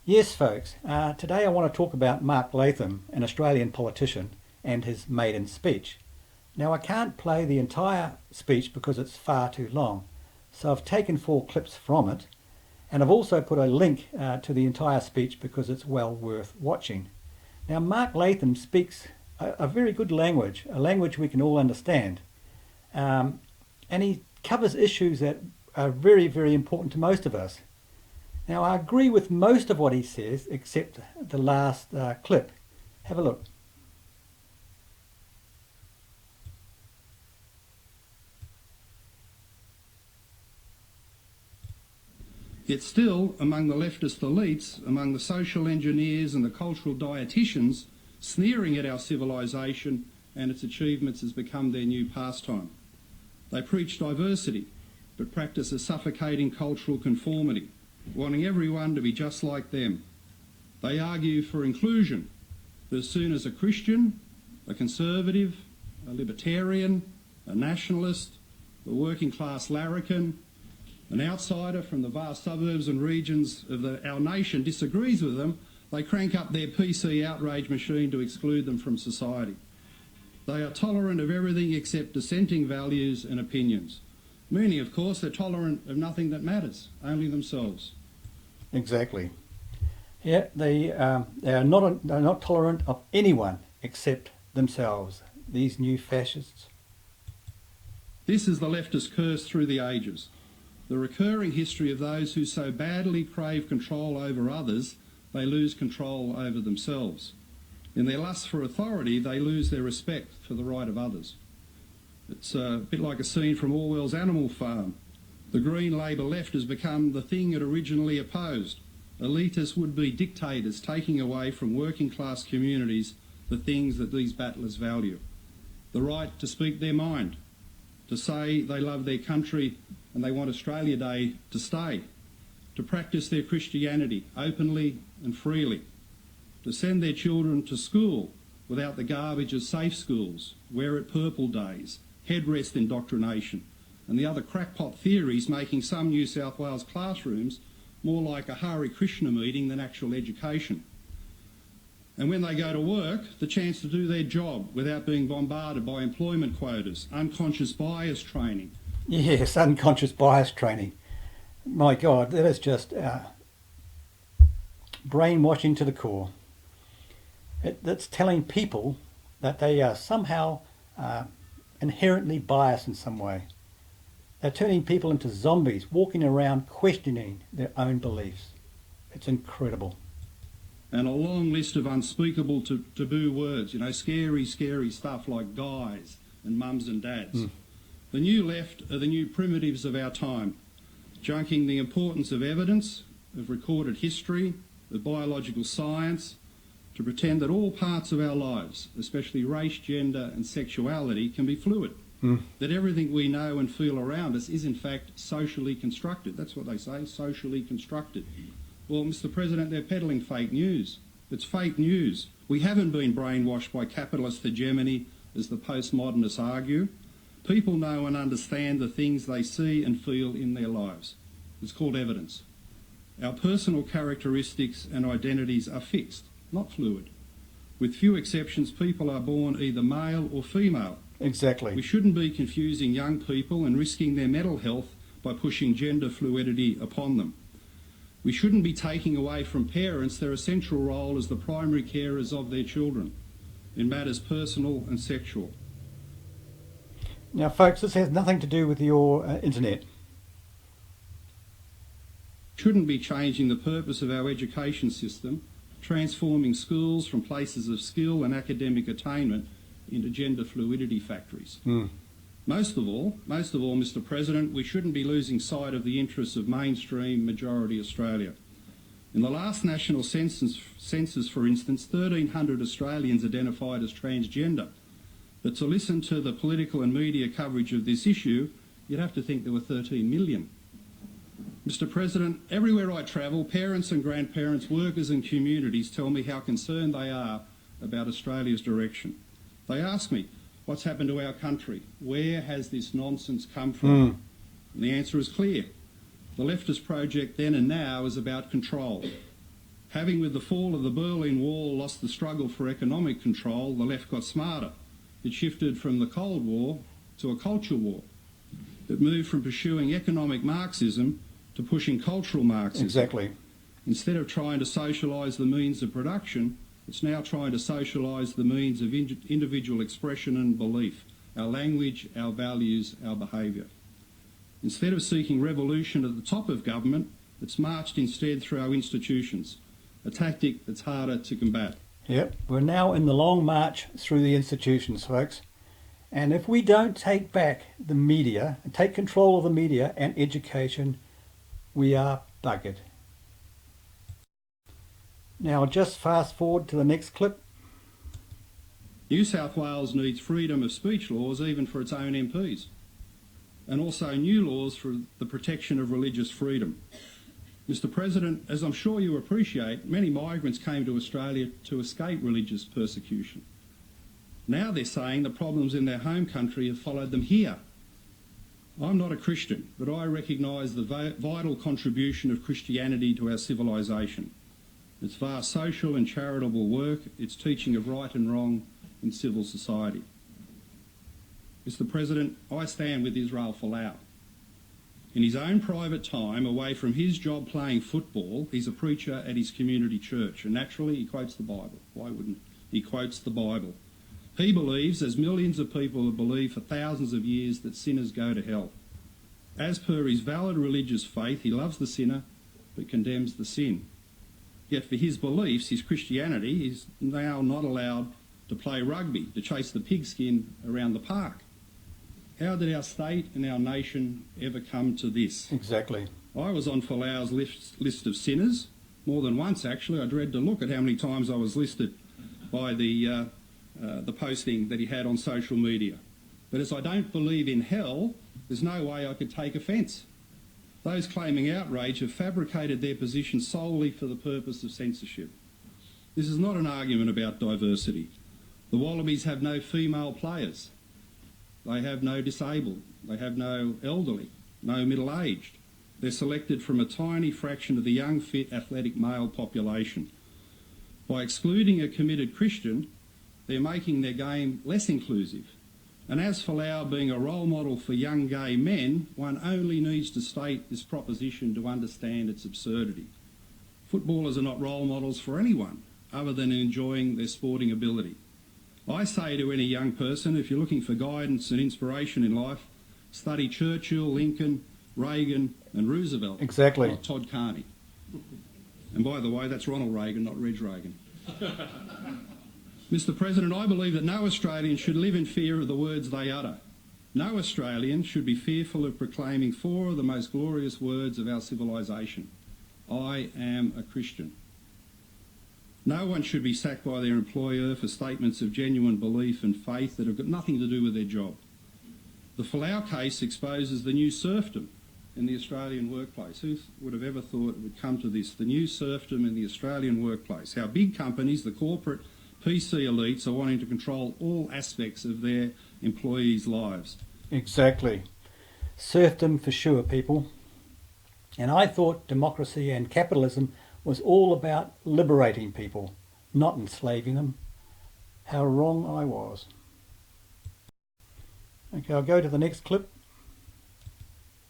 Yes, folks. Today I want to talk about Mark Latham, an Australian politician, and his maiden speech. Now, I can't play the entire speech because it's far too long, so I've taken 4 clips from it, and I've also put a link to the entire speech because it's well worth watching. Now, Mark Latham speaks a very good language, a language we can all understand, and he covers issues that are very, very important to most of us. Now, I agree with most of what he says, except the last clip. Have a look. Yet still, among the leftist elites, among the social engineers and the cultural dietitians, sneering at our civilisation and its achievements has become their new pastime. They preach diversity, but practice a suffocating cultural conformity, wanting everyone to be just like them. They argue for inclusion, but as soon as a Christian, a conservative, a libertarian, a nationalist, a working class larrikin, an outsider from the vast suburbs and regions of our nation disagrees with them, they crank up their PC outrage machine to exclude them from society. They are tolerant of everything except dissenting values and opinions. Meaning, of course, they're tolerant of nothing that matters, only themselves. Exactly. Yeah, they are not tolerant of anyone except themselves, these new fascists. This is the leftist curse through the ages. The recurring history of those who so badly crave control over others, they lose control over themselves. In their lust for authority, they lose their respect for the right of others. It's a bit like a scene from Orwell's Animal Farm. The Green Labour left has become the thing it originally opposed. Elitist would-be dictators taking away from working class communities the things that these battlers value. The right to speak their mind, to say they love their country and they want Australia Day to stay, to practice their Christianity openly and freely, to send their children to school without the garbage of safe schools, wear it purple days, headrest indoctrination, and the other crackpot theories making some New South Wales classrooms more like a Hare Krishna meeting than actual education. And when they go to work, the chance to do their job without being bombarded by employment quotas, unconscious bias training. Yes, unconscious bias training. My God, that is just brainwashing to the core. That's telling people that they are somehow inherently biased in some way. They're turning people into zombies, walking around questioning their own beliefs. It's incredible. And a long list of unspeakable taboo words, scary, scary stuff like guys and mums and dads. The new left are the new primitives of our time, junking the importance of evidence, of recorded history, of biological science, to pretend that all parts of our lives, especially race, gender and sexuality, can be fluid. That everything we know and feel around us is in fact socially constructed. That's what they say, socially constructed. Well, Mr. President, they're peddling fake news. It's fake news. We haven't been brainwashed by capitalist hegemony, as the postmodernists argue. People know and understand the things they see and feel in their lives. It's called evidence. Our personal characteristics and identities are fixed, not fluid. With few exceptions, people are born either male or female. Exactly. We shouldn't be confusing young people and risking their mental health by pushing gender fluidity upon them. We shouldn't be taking away from parents their essential role as the primary carers of their children in matters personal and sexual. Now, folks, this has nothing to do with your internet. Shouldn't be changing the purpose of our education system, transforming schools from places of skill and academic attainment into gender fluidity factories. Most of all, Mr. President, we shouldn't be losing sight of the interests of mainstream majority Australia. In the last national census, for instance, 1,300 Australians identified as transgender. But to listen to the political and media coverage of this issue, you'd have to think there were 13 million. Mr. President, everywhere I travel, parents and grandparents, workers and communities tell me how concerned they are about Australia's direction. They ask me, what's happened to our country? Where has this nonsense come from? And the answer is clear. The leftist project then and now is about control. Having, with the fall of the Berlin Wall, lost the struggle for economic control, the left got smarter. It shifted from the Cold War to a culture war. It moved from pursuing economic Marxism to pushing cultural Marxism. Exactly. Instead of trying to socialise the means of production, it's now trying to socialise the means of individual expression and belief, our language, our values, our behaviour. Instead of seeking revolution at the top of government, it's marched instead through our institutions, a tactic that's harder to combat. Yep, we're now in the long march through the institutions, folks. And if we don't take back the media, and take control of the media and education, we are buggered. Now just fast forward to the next clip. New South Wales needs freedom of speech laws even for its own MPs, and also new laws for the protection of religious freedom. Mr. President, as I'm sure you appreciate, many migrants came to Australia to escape religious persecution. Now they're saying the problems in their home country have followed them here. I'm not a Christian, but I recognise the vital contribution of Christianity to our civilisation. Its vast social and charitable work, its teaching of right and wrong in civil society. Mr. President, I stand with Israel Folau. In his own private time, away from his job playing football, he's a preacher at his community church, and naturally he quotes the Bible. Why wouldn't he? He quotes the Bible. He believes, as millions of people have believed for thousands of years, that sinners go to hell. As per his valid religious faith, he loves the sinner but condemns the sin. Yet for his beliefs, his Christianity, he's now not allowed to play rugby, to chase the pigskin around the park. How did our state and our nation ever come to this? Exactly. I was on Folau's list of sinners, more than once actually. I dread to look at how many times I was listed by the posting that he had on social media. But as I don't believe in hell, there's no way I could take offence. Those claiming outrage have fabricated their position solely for the purpose of censorship. This is not an argument about diversity. The Wallabies have no female players. They have no disabled. They have no elderly, no middle-aged. They're selected from a tiny fraction of the young, fit, athletic male population. By excluding a committed Christian, they're making their game less inclusive. And as for Folau being a role model for young gay men, one only needs to state this proposition to understand its absurdity. Footballers are not role models for anyone other than enjoying their sporting ability. I say to any young person, if you're looking for guidance and inspiration in life, study Churchill, Lincoln, Reagan and Roosevelt. Exactly. Not Todd Carney. And by the way, that's Ronald Reagan, not Reg Reagan. Mr. President, I believe that no Australian should live in fear of the words they utter. No Australian should be fearful of proclaiming four of the most glorious words of our civilisation. I am a Christian. No one should be sacked by their employer for statements of genuine belief and faith that have got nothing to do with their job. The Folau case exposes the new serfdom in the Australian workplace. Who would have ever thought it would come to this? The new serfdom in the Australian workplace. How big companies, the corporate PC elites, are wanting to control all aspects of their employees' lives. Exactly. Serfdom for sure, people. And I thought democracy and capitalism was all about liberating people, not enslaving them. How wrong I was. Okay, I'll go to the next clip.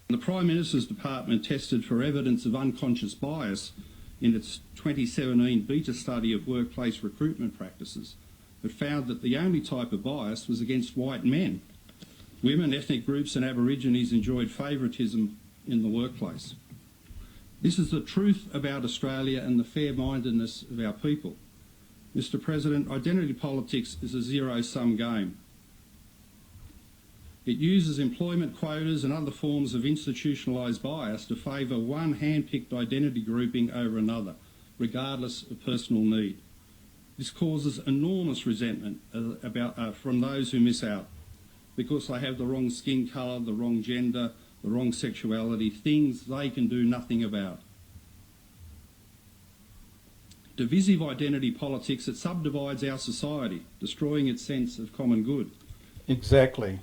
The Prime Minister's Department tested for evidence of unconscious bias in its 2017 beta study of workplace recruitment practices, but found that the only type of bias was against white men. Women, ethnic groups and Aborigines enjoyed favouritism in the workplace. This is the truth about Australia and the fair-mindedness of our people. Mr. President, identity politics is a zero-sum game. It uses employment quotas and other forms of institutionalised bias to favour one hand-picked identity grouping over another, regardless of personal need. This causes enormous resentment from those who miss out because they have the wrong skin colour, the wrong gender, the wrong sexuality, things they can do nothing about. Divisive identity politics, it subdivides our society, destroying its sense of common good. Exactly.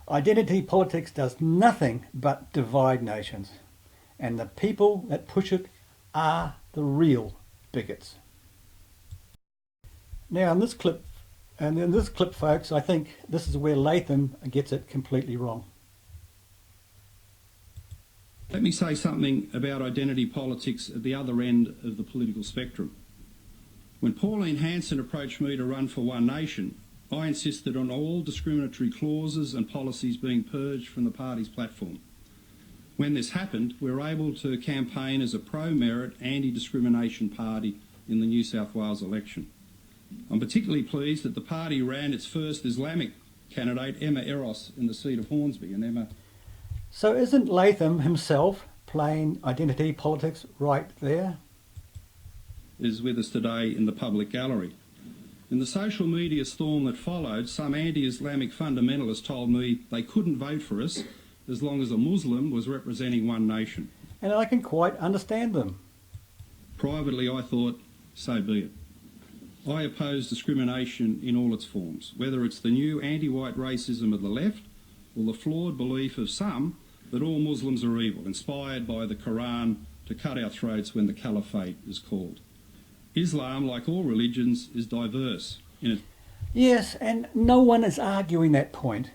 Identity politics does nothing but divide nations, and the people that push it are the real bigots. Now in this clip, folks, I think this is where Latham gets it completely wrong. Let me say something about identity politics at the other end of the political spectrum. When Pauline Hanson approached me to run for One Nation, I insisted on all discriminatory clauses and policies being purged from the party's platform. When this happened, we were able to campaign as a pro-merit, anti-discrimination party in the New South Wales election. I'm particularly pleased that the party ran its first Islamic candidate, Emma Eros, in the seat of Hornsby. And Emma... So isn't Latham himself playing identity politics right there? Is with us today in the public gallery. In the social media storm that followed, some anti-Islamic fundamentalists told me they couldn't vote for us as long as a Muslim was representing One Nation. And I can quite understand them. Privately, I thought, so be it. I oppose discrimination in all its forms, whether it's the new anti-white racism of the left or the flawed belief of some that all Muslims are evil, inspired by the Quran to cut our throats when the caliphate is called. Islam, like all religions, is diverse. Yes, and no one is arguing that point.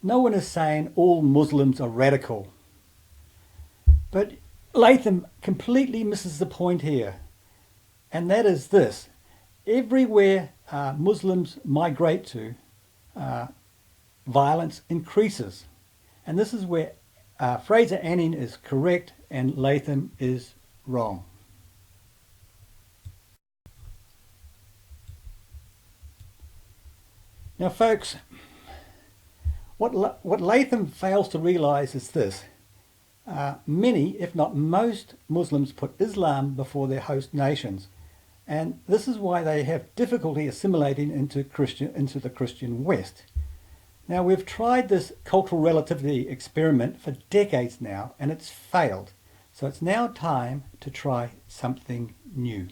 No one is saying all Muslims are radical. But Latham completely misses the point here, and that is this. Everywhere Muslims migrate to, violence increases. And this is where Fraser Anning is correct and Latham is wrong. Now folks, what Latham fails to realise is this. Many, if not most, Muslims put Islam before their host nations. And this is why they have difficulty assimilating into the Christian West. Now we've tried this cultural relativity experiment for decades now and it's failed. So it's now time to try something new.